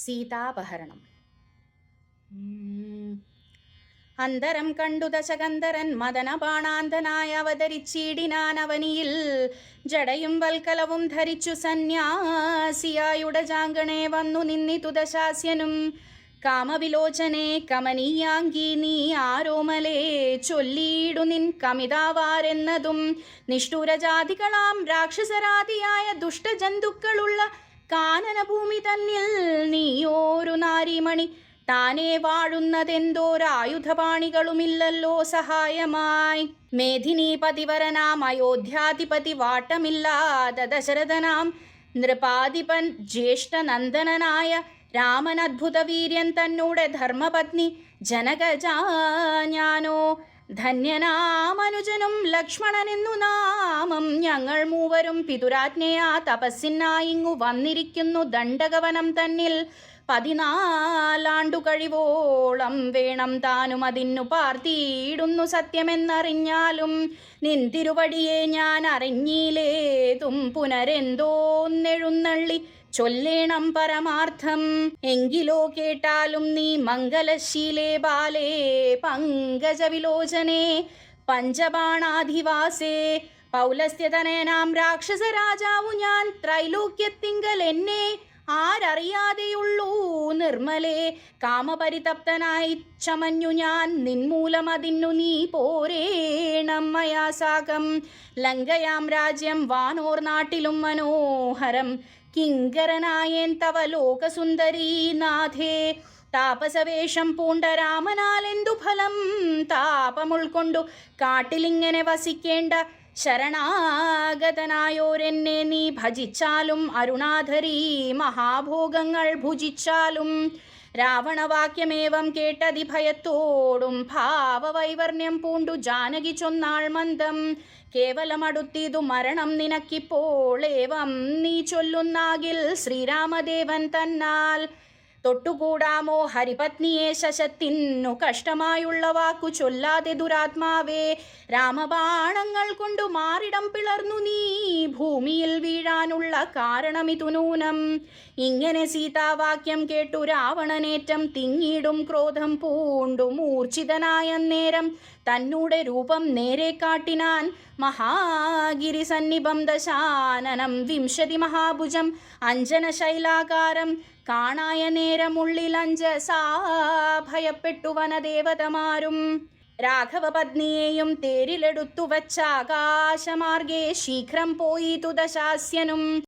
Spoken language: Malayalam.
സീതാപഹരണം. അന്തരം കണ്ടു ദശകന്ധരൻ മദനബാണാന്തനായ അവതരിച്ചിടിനാൻ അവനിയിൽ. ജടയും വൽക്കലവും ധരിച്ചു സന്യാസിയായുടെ ജാങ്കണേ വന്നു നിന്നിതു ദശാസ്യനും. കാമവിലോചനെ കമനീയാങ്കി നീ ആരോമലേ ചൊല്ലിയിടു നിൻ കമിതാവാരെന്നതും. നിഷ്ഠൂരജാതികളാം രാക്ഷസരാതിയായ ദുഷ്ടജന്തുക്കളുള്ള കാനനഭൂമി തന്നിൽ നീയോരു നാരിമണി താനേ വാഴുന്നതെന്തോരായുധപാണികളുമില്ലല്ലോ സഹായമായി. മേധിനി പതിവരനാം അയോധ്യാധിപതി വാട്ടമില്ലാത ദശരഥനാം നൃപാധിപൻ ജ്യേഷ്ഠനന്ദനായ രാമൻ അദ്ഭുത വീര്യൻ തന്നൂടെ ധർമ്മപത്നി ജനകജാ ധന്യനാമനുജനും ലക്ഷ്മണനെന്നു നാമം. ഞങ്ങൾ മൂവരും പിതുരാജ്ഞയാ തപസ്സിനായിങ്ങു വന്നിരിക്കുന്നു ദണ്ഡകവനം തന്നിൽ. 14 കഴിവോളം വേണം താനും അതിന്നു പാർത്തിയിടുന്നു സത്യമെന്നറിഞ്ഞാലും. നിൻ തിരുവടിയെ ഞാൻ അറിഞ്ഞില്ലേതും പുനരെന്തോന്നെഴുന്നള്ളി ചൊല്ലേണം പരമാർത്ഥം. എങ്കിലോ കേട്ടാലും നീ മംഗലശീലേ ബാലേ പങ്കജവിലോചനേ പഞ്ചബാണാധിവാസേ. പൗലസ്ത്യതനയനാം രാക്ഷസരാജാവു ഞാൻ ത്രൈലോക്യത്തിങ്കൽ എന്നെ ആരറിയാതെയുള്ളൂ നിർമ്മലേ. കാമപരിതപ്തനായി ചമഞ്ഞു ഞാൻ നിൻമൂലമതിന്നു നീ പോരേണം മയാസാകം. ലങ്കയാം രാജ്യം വാനോർ നാട്ടിലും മനോഹരം കിങ്കരനായേൻ തവ ലോകസുന്ദരീ നാഥേ. താപസവേഷം പൂണ്ട രാമനാലെന്തു ഫലം താപമുൾക്കൊണ്ടു കാട്ടിലിങ്ങനെ വസിക്കേണ്ട ശരണാഗതനായോരെന്നെ നീ ഭജിച്ചാലും അരുണാധരീ മഹാഭോഗങ്ങൾ ഭുജിച്ചാലും. രാവണവാക്യമേവം കേട്ടതി ഭയത്തോടും ഭാവവൈവർണ്യം പൂണ്ടു ജാനകി ചൊന്നാൾ മന്ദം. കേവലമടുത്തിതു മരണം നിനക്കിപ്പോൾ ഏവം നീ ചൊല്ലുന്നാകിൽ ശ്രീരാമദേവൻ തന്നാൽ. തൊട്ടുകൂടാമോ ഹരിപത്നിയെ ശശത്തിന്നു കഷ്ടമായുള്ള വാക്കു ചൊല്ലാതെ ദുരാത്മാവേ. രാമബാണങ്ങൾ കൊണ്ടു മാറിടം പിളർന്നു നീ ഭൂമിയിൽ വീഴാനുള്ള കാരണമിതു നൂനം. ഇങ്ങനെ സീതാവാക്യം കേട്ടു രാവണനേറ്റം തിങ്ങിടും ക്രോധം പൂണ്ടു മൂർച്ഛിതനായ നേരം തന്നൂടെ രൂപം നേരെ കാട്ടിനാൻ. മഹാഗിരി സന്നിഭം ദശാനനം 20 മഹാഭുജം അഞ്ജനശൈലാകാരം. കാണായ നേരമുള്ളിലഞ്ജസാ ഭയപ്പെട്ടു വനദേവതമാരും. രാഘവപത്നിയെയും തേരിലെടുത്തു വച്ച ആകാശമാർഗേ ശീഘ്രം പോയിതു ദശാസ്യനും.